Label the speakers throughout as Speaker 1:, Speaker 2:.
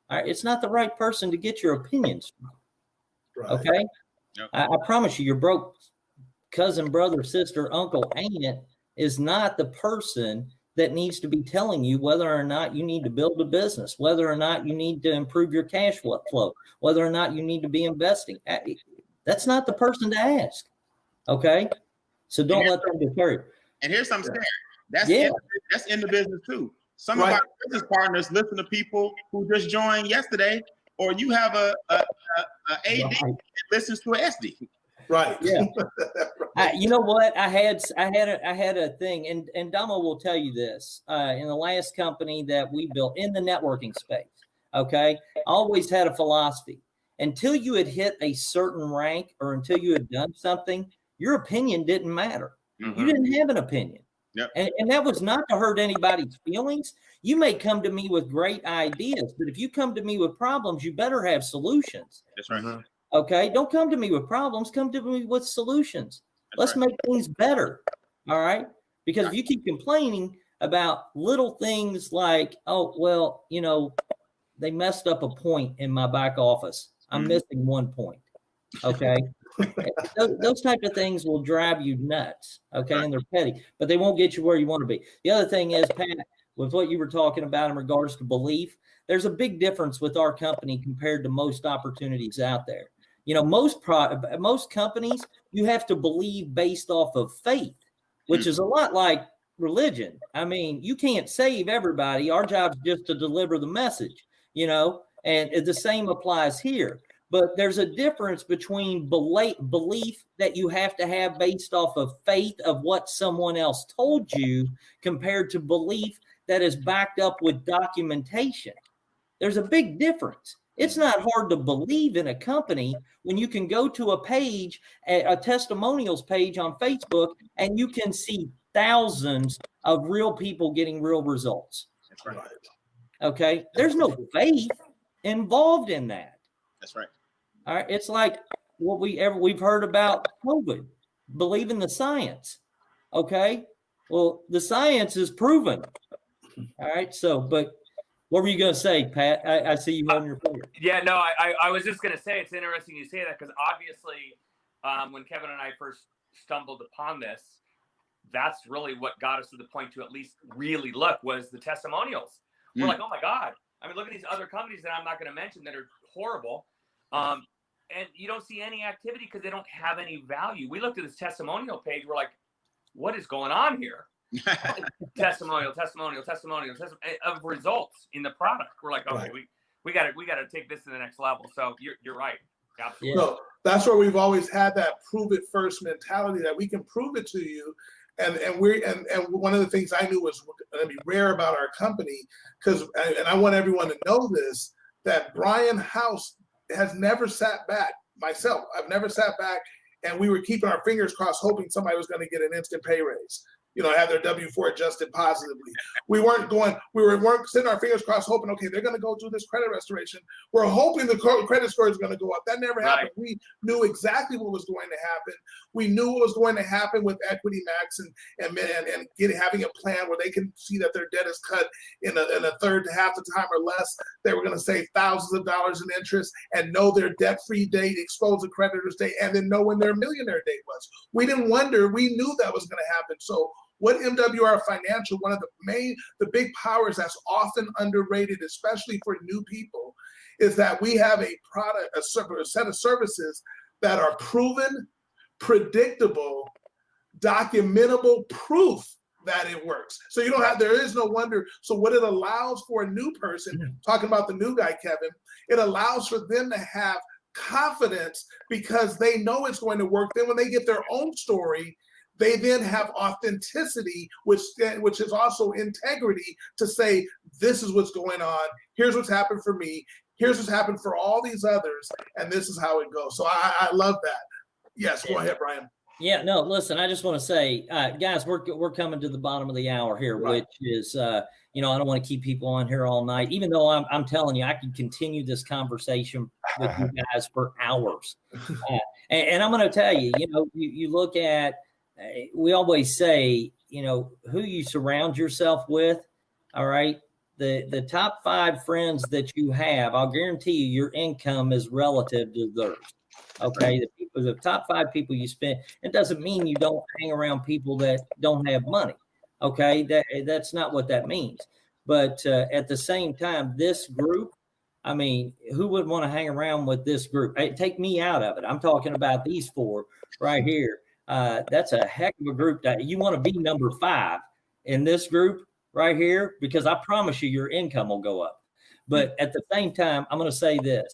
Speaker 1: All right, it's not the right person to get your opinions from.
Speaker 2: Right.
Speaker 1: Okay,
Speaker 3: Yep.
Speaker 1: I promise you, your broke cousin, brother, sister, uncle, aunt is not the person that needs to be telling you whether or not you need to build a business, whether or not you need to improve your cash flow, whether or not you need to be investing. That's not the person to ask. Okay, so don't let them deter you.
Speaker 3: And here's something scary. That's in the business too. Some of our business partners listen to people who just joined yesterday, or you have a AD that listens to an SD.
Speaker 2: Right.
Speaker 1: Yeah. You know what? I had a thing, and Andamo will tell you this. In the last company that we built in the networking space, okay, I always had a philosophy. Until you had hit a certain rank or until you had done something, your opinion didn't matter.
Speaker 3: Mm-hmm.
Speaker 1: You didn't have an opinion.
Speaker 3: Yep.
Speaker 1: And that was not to hurt anybody's feelings. You may come to me with great ideas, but if you come to me with problems, you better have solutions.
Speaker 3: That's right.
Speaker 2: Mm-hmm.
Speaker 1: Okay, don't come to me with problems. Come to me with solutions. Let's make things better. All right, because if you keep complaining about little things like, oh, well, you know, they messed up a point in my back office. I'm missing 1 point. Okay, those type of things will drive you nuts. Okay, and they're petty, but they won't get you where you want to be. The other thing is, Pat, with what you were talking about in regards to belief, there's a big difference with our company compared to most opportunities out there. You know, most companies, you have to believe based off of faith, which is a lot like religion. I mean, you can't save everybody. Our job's just to deliver the message, you know, and the same applies here. But there's a difference between belief that you have to have based off of faith of what someone else told you compared to belief that is backed up with documentation. There's a big difference. It's not hard to believe in a company when you can go to a page, a testimonials page on Facebook, and you can see thousands of real people getting real results.
Speaker 3: That's right.
Speaker 1: Okay. There's no faith involved in that.
Speaker 3: That's right.
Speaker 1: All right. It's like what we've heard about COVID. Believe in the science. Okay. Well, the science is proven. All right. So, but what were you going to say, Pat? I see you holding your finger.
Speaker 4: Yeah, no, I was just going to say it's interesting you say that because obviously when Kevin and I first stumbled upon this, that's really what got us to the point to at least really look was the testimonials. We're like, oh my God. I mean, look at these other companies that I'm not going to mention that are horrible. And you don't see any activity because they don't have any value. We looked at this testimonial page. We're like, what is going on here? testimonial of results in the product. We're like, okay, we got to take this to the next level. So you're right. Absolutely.
Speaker 2: So that's where we've always had that prove it first mentality that we can prove it to you. And one of the things I knew was going to be rare about our company, because and I want everyone to know this, that Brian House has never sat back. Myself, I've never sat back and we were keeping our fingers crossed, hoping somebody was going to get an instant pay raise. You know, have their W-4 adjusted positively. We weren't sitting our fingers crossed, hoping, okay, they're going to go do this credit restoration. We're hoping the credit score is going to go up. That never happened. We knew exactly what was going to happen. We knew what was going to happen with Equity Max and having a plan where they can see that their debt is cut in a third to half the time or less. They were going to save thousands of dollars in interest and know their debt-free date, expose the creditor's date, and then know when their millionaire date was. We didn't wonder. We knew that was going to happen. So what MWR Financial, one of the big powers that's often underrated, especially for new people, is that we have a product, a set of services that are proven, predictable, documentable proof that it works. So there is no wonder. So what it allows for a new person, talking about the new guy, Kevin, it allows for them to have confidence because they know it's going to work. Then when they get their own story, they then have authenticity, which is also integrity to say, this is what's going on. Here's what's happened for me. Here's what's happened for all these others. And this is how it goes. So I love that. Yes, go ahead, Brian.
Speaker 1: Yeah, no, listen, I just want to say, guys, we're coming to the bottom of the hour here, which is, I don't want to keep people on here all night, even though I'm telling you, I could continue this conversation with you guys for hours. And I'm going to tell you, you look at, we always say, who you surround yourself with, all right, the top 5 friends that you have, I'll guarantee you your income is relative to theirs. Okay, the top 5 people you spend, it doesn't mean you don't hang around people that don't have money. Okay, that's not what that means. But at the same time, this group, I mean, who would want to hang around with this group? Hey, take me out of it. I'm talking about these 4 right here. That's a heck of a group that you want to be number 5 in this group right here, because I promise you your income will go up. But at the same time, I'm going to say this.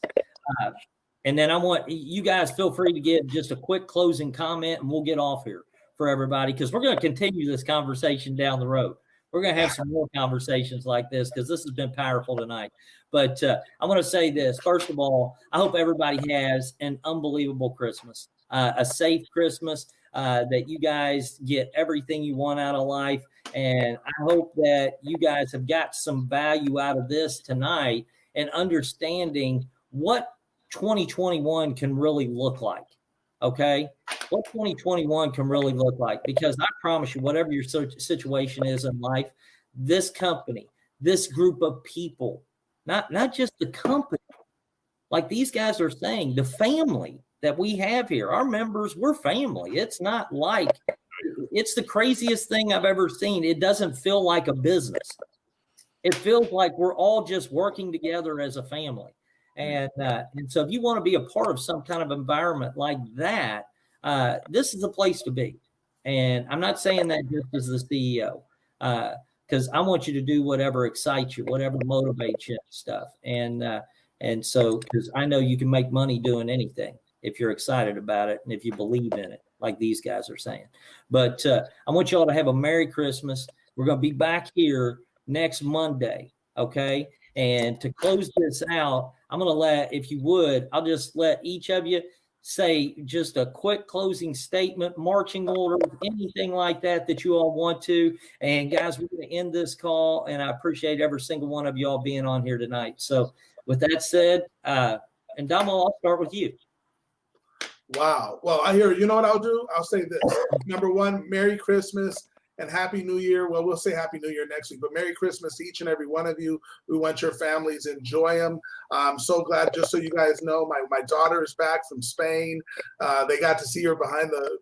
Speaker 1: And then I want you guys feel free to give just a quick closing comment and we'll get off here for everybody, because we're going to continue this conversation down the road. We're going to have some more conversations like this because this has been powerful tonight. But I want to say this. First of all, I hope everybody has an unbelievable Christmas, a safe Christmas, that you guys get everything you want out of life. And I hope that you guys have got some value out of this tonight and understanding what 2021 can really look like. Okay, what 2021 can really look like, because I promise you, whatever your situation is in life, this company, this group of people, not just the company, like these guys are saying, the family that we have here, our members, we're family. It's not like, it's the craziest thing I've ever seen. It doesn't feel like a business. It feels like we're all just working together as a family. And so if you want to be a part of some kind of environment like that, this is the place to be. And I'm not saying that just as the CEO, because I want you to do whatever excites you, whatever motivates you and stuff. And so, because I know you can make money doing anything if you're excited about it and if you believe in it, like these guys are saying. But I want you all to have a Merry Christmas. We're going to be back here next Monday, okay? And to close this out, I'm going to let, if you would, I'll just let each of you say just a quick closing statement, marching orders, anything like that that you all want to. And guys, we're going to end this call, and I appreciate every single one of you all being on here tonight. So with that said, Andamo, I'll start with you.
Speaker 2: Wow. Well, I hear, you know what I'll do? I'll say this. Number 1, Merry Christmas and Happy New Year. Well, we'll say Happy New Year next week, but Merry Christmas to each and every one of you. We want your families to enjoy them. I'm so glad, just so you guys know, my daughter is back from Spain. They got to see her behind the,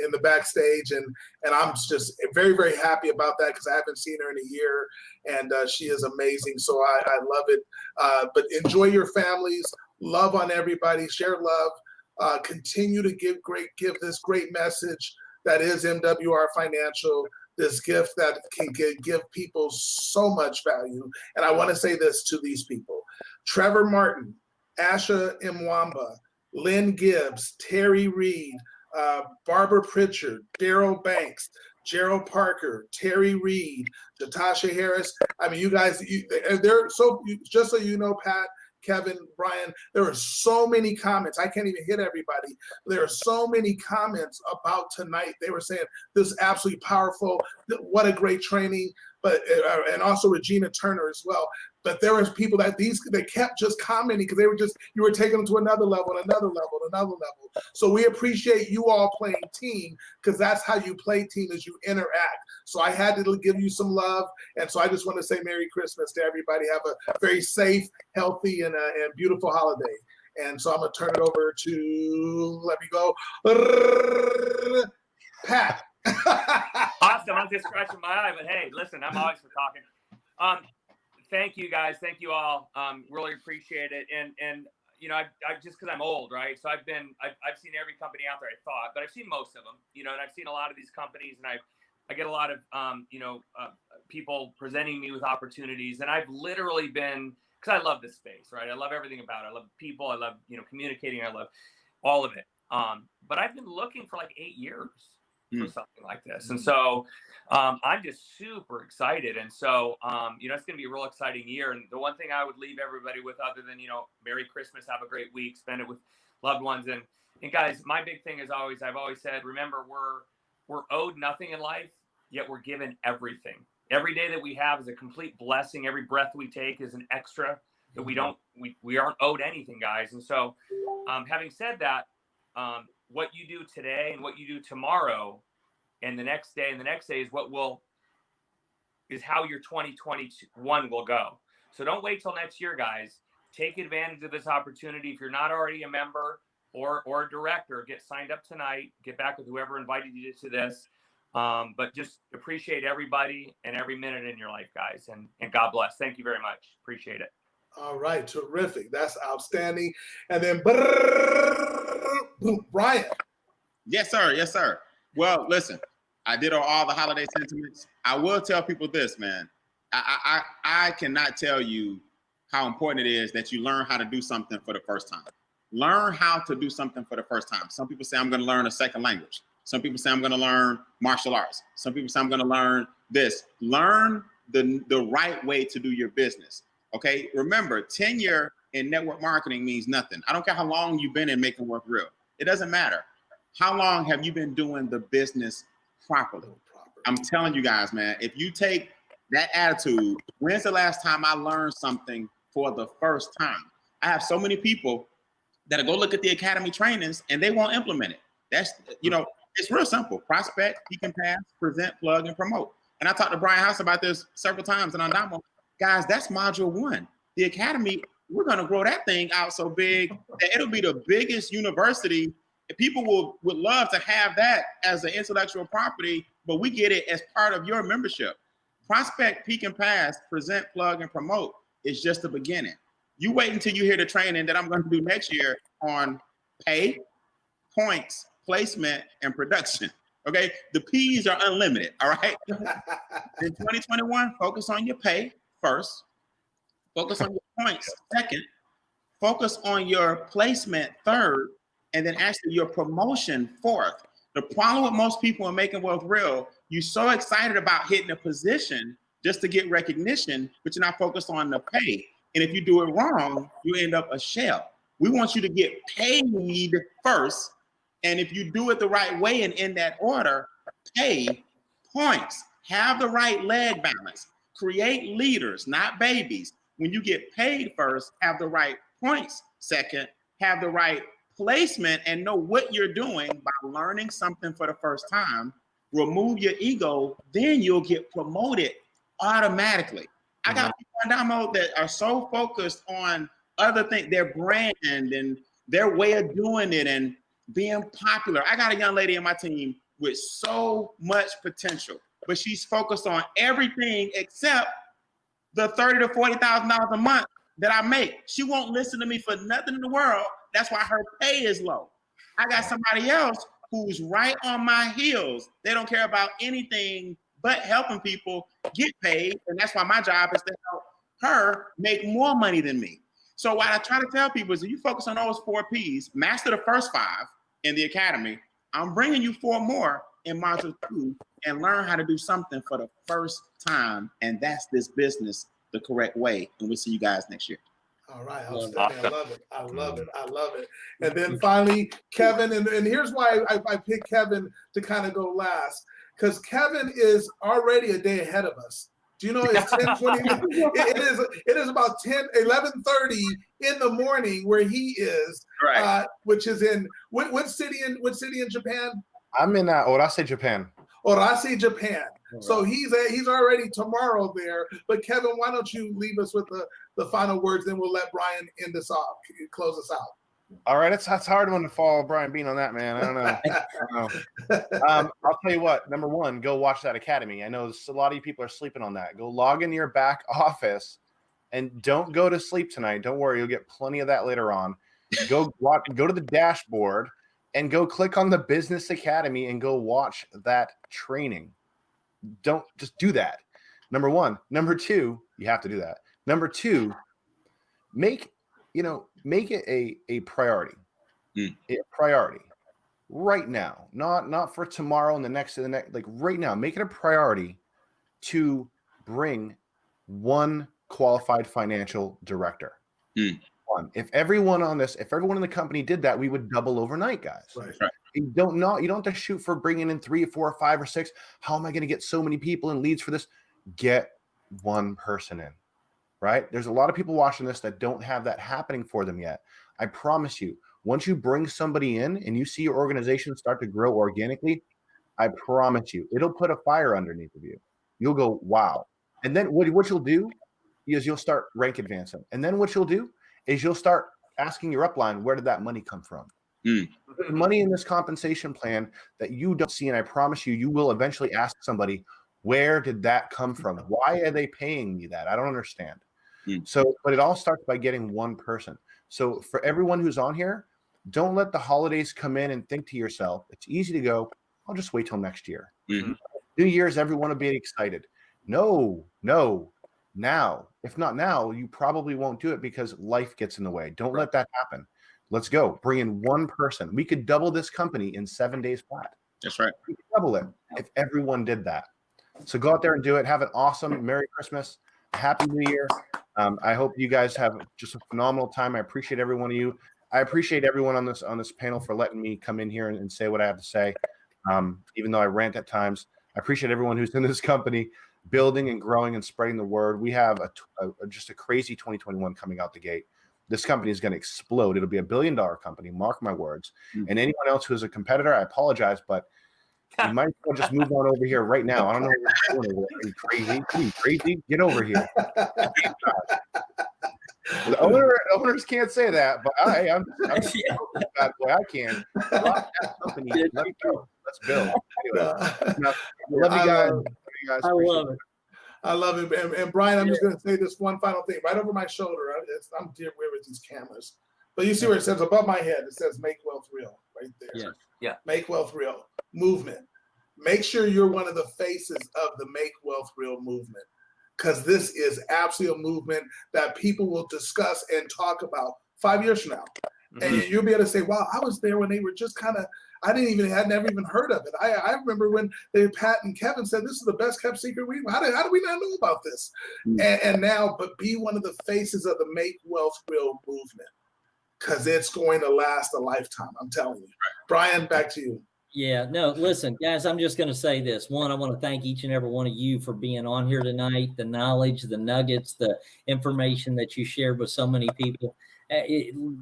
Speaker 2: in the backstage, and I'm just very, very happy about that because I haven't seen her in a year, and she is amazing. So I love it. But enjoy your families, love on everybody, share love, continue to give this great message that is MWR Financial, this gift that can give people so much value. And I want to say this to these people: Trevor Martin, Asha Mwamba, Lynn Gibbs, Terry Reed, Barbara Pritchard, Daryl Banks, Gerald Parker, Terry Reed, Jatasha Harris. I mean, you guys, they're so, just so you know, Pat, Kevin, Brian, there are so many comments. I can't even hit everybody. There are so many comments about tonight. They were saying this is absolutely powerful. What a great training. But and also Regina Turner as well. But there was people that they kept just commenting because you were taking them to another level, another level, another level. So we appreciate you all playing team, because that's how you play team, is you interact. So I had to give you some love, and so I just want to say Merry Christmas to everybody. Have a very safe, healthy, and beautiful holiday. And so I'm gonna turn it over to, let me go, Pat.
Speaker 4: Awesome. I'm just scratching my eye, but hey, listen, I'm always for talking. Thank you guys. Thank you all. Really appreciate it. And I just, because I'm old, right? So I've seen every company out there, I thought, but I've seen most of them, and I've seen a lot of these companies, and I get a lot of people presenting me with opportunities, and I've literally been, because I love this space, right? I love everything about it. I love people. I love communicating. I love all of it. But I've been looking for like 8 years for something like this, and so I'm just super excited. And so it's going to be a real exciting year. And the one thing I would leave everybody with, other than Merry Christmas, have a great week, spend it with loved ones, and guys, my big thing is always, I've always said, remember, we're owed nothing in life, yet we're given everything. Every day that we have is a complete blessing. Every breath we take is an extra that we aren't owed anything, guys. And so having said that, what you do today and what you do tomorrow and the next day and the next day is what will is how your 2021 will go. So don't wait till next year, guys. Take advantage of this opportunity. If you're not already a member or a director, get signed up tonight. Get back with whoever invited you to this. But just appreciate everybody and every minute in your life, guys. And God bless. Thank you very much. Appreciate it.
Speaker 2: All right, terrific. That's outstanding. And then Brian.
Speaker 3: Yes, sir. Yes, sir. Well, listen, I did all the holiday sentiments. I will tell people this, man. I cannot tell you how important it is that you learn how to do something for the first time. Learn how to do something for the first time. Some people say, I'm going to learn a second language. Some people say, I'm going to learn martial arts. Some people say, I'm going to learn this. Learn the right way to do your business. Okay. Remember, tenure in network marketing means nothing. I don't care how long you've been in making work real. It doesn't matter. How long have you been doing the business properly? I'm telling you guys, man, if you take that attitude, when's the last time I learned something for the first time? I have so many people that go look at the academy trainings and they won't implement it. That's, it's real simple. Prospect, he can pass, present, plug, and promote. And I talked to Brian House about this several times in Andamo. Guys, that's module 1. The academy, we're going to grow that thing out so big that it'll be the biggest university. People would love to have that as an intellectual property, but we get it as part of your membership. Prospect, peak, and pass, present, plug, and promote is just the beginning. You wait until you hear the training that I'm going to do next year on pay, points, placement, and production. Okay, the P's are unlimited. All right. In 2021, focus on your pay first. Focus on your points second. Focus on your placement third, and then actually your promotion fourth. The problem with most people in making wealth real, you're so excited about hitting a position just to get recognition, but you're not focused on the pay. And if you do it wrong, you end up a shell. We want you to get paid first. And if you do it the right way and in that order, pay, points, have the right leg balance, create leaders, not babies. When you get paid first, have the right points second, have the right placement, and know what you're doing by learning something for the first time. Remove your ego, then you'll get promoted automatically. I got people in Andamo that are so focused on other things, their brand and their way of doing it and being popular. I got a young lady in my team with so much potential, but she's focused on everything except the $30,000 to $40,000 a month that I make. She won't listen to me for nothing in the world. That's why her pay is low. I got somebody else who's right on my heels. They don't care about anything but helping people get paid. And that's why my job is to help her make more money than me. So what I try to tell people is if you focus on those 4 P's, master the first 5 in the academy, I'm bringing you 4 more in module 2 and learn how to do something for the first time. And that's this business the correct way. And we'll see you guys next year.
Speaker 2: All right, outstanding. I love it. I love it. I love it. And then finally, Kevin, and here's why I picked Kevin to kind of go last, because Kevin is already a day ahead of us. Do you know it's 10:20? It is about 11:30 in the morning where he is,
Speaker 3: right.
Speaker 2: Which is in what city in Japan?
Speaker 5: I'm in Orase, Japan.
Speaker 2: Orase, Japan. Right. So he's already tomorrow there. But Kevin, why don't you leave us with the final words? Then we'll let Brian end us off, close us out.
Speaker 5: All right, it's hard one to follow Brian Bean on that, man. I don't know. I'll tell you what. Number 1, go watch that academy. I know a lot of you people are sleeping on that. Go log into your back office, and don't go to sleep tonight. Don't worry, you'll get plenty of that later on. Go to the dashboard and go click on the Business Academy and go watch that training. Don't just do that. Number 1. Number 2, you have to do that. Number 2, make it a priority. A priority right now, not for tomorrow and the next, like right now. Make it a priority to bring 1 qualified financial director. 1. If everyone in the company did that, we would double overnight, guys.
Speaker 2: Right.
Speaker 5: You don't have to shoot for bringing in 3 or 4 or 5 or 6. How am I going to get so many people and leads for this? Get 1 person in. Right? There's a lot of people watching this that don't have that happening for them yet. I promise you, once you bring somebody in and you see your organization start to grow organically, I promise you, it'll put a fire underneath of you. You'll go, wow, And then what you'll do is you'll start rank advancing. And then what you'll do is you'll start asking your upline, where did that money come from? There's money in this compensation plan that you don't see. And I promise you, you will eventually ask somebody, where did that come from? Why are they paying me that? I don't understand. So, but it all starts by getting one person. So for everyone who's on here, don't let the holidays come in and think to yourself, it's easy to go, I'll just wait till next year. New Year's, everyone will be excited. No, now. If not now, you probably won't do it because life gets in the way. Don't let that happen. Let's go. Bring in one person. We could double this company in 7 days flat.
Speaker 3: That's right.
Speaker 5: We could double it if everyone did that. So go out there and do it. Have an awesome Merry Christmas. Happy New Year. I hope you guys have just a phenomenal time. I appreciate every one of you. I appreciate everyone on this panel for letting me come in here and say what I have to say. Even though I rant at times, I appreciate everyone who's in this company, building and growing and spreading the word. We have just a crazy 2021 coming out the gate. This company is going to explode. It'll be $1 billion company. Mark my words. And anyone else who is a competitor, I apologize, but you might as well just move on over here right now. I don't know what you're doing. Are you crazy? Are you crazy? Get over here. The owners can't say that, but I'm bad boy. I can. Rock that company. Let's go. Let's build. Anyway, I love you guys.
Speaker 1: I love it.
Speaker 2: I love it. And Brian, I'm just going to say this one final thing right over my shoulder. I'm dear with these cameras. But you see where it says above my head, it says make wealth real right there.
Speaker 4: Yeah.
Speaker 2: Make wealth real movement. Make sure you're one of the faces of the Make Wealth Real movement, because this is absolutely a movement that people will discuss and talk about 5 years from now. And you'll be able to say, wow, I was there when they were just kind of, had never even heard of it. I remember when Pat and Kevin said, this is the best kept secret. How do we not know about this? And now, but be one of the faces of the Make Wealth Real movement, because it's going to last a lifetime. I'm telling you. Brian, back to you.
Speaker 1: Yeah, no, listen, guys, I'm just going to say this. One, I want to thank each and every one of you for being on here tonight, the knowledge, the nuggets, the information that you shared with so many people.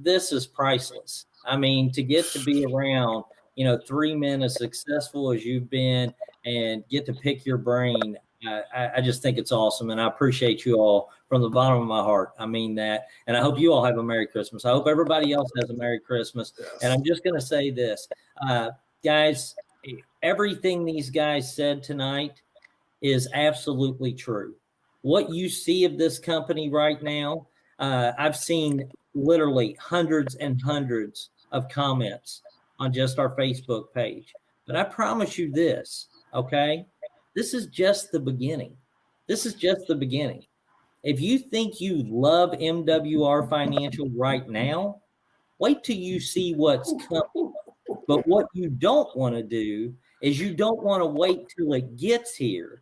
Speaker 1: This is priceless. I mean, to get to be around, 3 men as successful as you've been and get to pick your brain, I just think it's awesome. And I appreciate you all from the bottom of my heart. I mean that. And I hope you all have a Merry Christmas. I hope everybody else has a Merry Christmas. Yes. And I'm just going to say this. Guys, everything these guys said tonight is absolutely true. What you see of this company right now, I've seen literally hundreds and hundreds of comments on just our Facebook page. But I promise you this, okay? This is just the beginning. This is just the beginning. If you think you love MWR Financial right now, wait till you see what's coming. But what you don't want to do is you don't want to wait till it gets here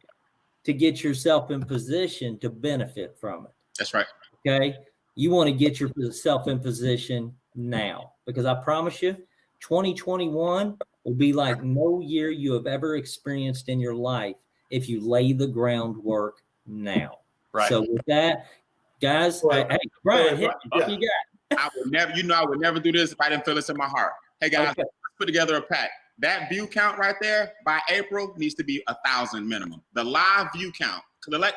Speaker 1: to get yourself in position to benefit from it.
Speaker 3: That's right.
Speaker 1: Okay. You want to get yourself in position now, because I promise you, 2021 will be like no year you have ever experienced in your life if you lay the groundwork now.
Speaker 4: Right.
Speaker 1: So with that, guys, hey, Brian, hit what you got.
Speaker 3: I would never do this if I didn't feel this in my heart. Hey guys, let's put together a pack. That view count right there by April needs to be 1,000 minimum. The live view count,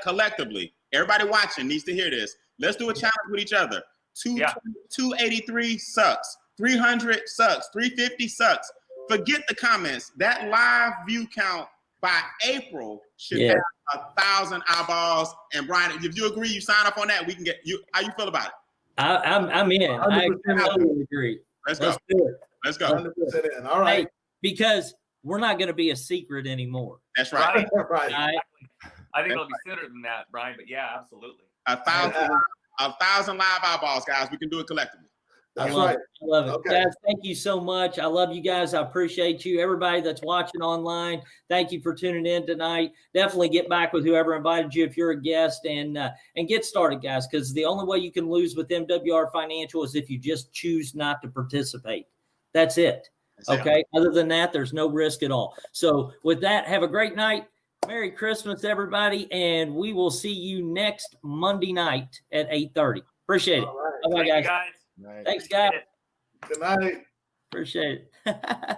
Speaker 3: collectively, everybody watching needs to hear this. Let's do a challenge with each other. 283 sucks. 300 sucks. 350 sucks. Forget the comments. That live view count by April should have 1,000 eyeballs. And Brian, if you agree, you sign up on that. We can get you. How you feel about it?
Speaker 1: I'm in. I totally agree.
Speaker 3: Let's go.
Speaker 1: Do it.
Speaker 3: Let's go.
Speaker 2: 100% in. All right.
Speaker 1: Hey, because we're not going to be a secret anymore.
Speaker 3: That's right.
Speaker 2: Right.
Speaker 4: I think it'll be sooner than that, Brian. But yeah, absolutely.
Speaker 3: 1,000 live eyeballs, guys. We can do it collectively.
Speaker 2: That's
Speaker 1: I love
Speaker 2: right.
Speaker 1: it. I love it.
Speaker 2: Okay.
Speaker 1: Guys, thank you so much. I love you guys. I appreciate you. Everybody that's watching online, thank you for tuning in tonight. Definitely get back with whoever invited you if you're a guest and get started, guys, because the only way you can lose with MWR Financial is if you just choose not to participate. That's it. Okay. Other than that, there's no risk at all. So with that, have a great night. Merry Christmas, everybody. And we will see you next Monday night at 8:30. Appreciate it.
Speaker 2: All right.
Speaker 1: Bye-bye, guys.
Speaker 4: Thanks, guys.
Speaker 1: Thanks, guys.
Speaker 2: Good night.
Speaker 1: Appreciate it.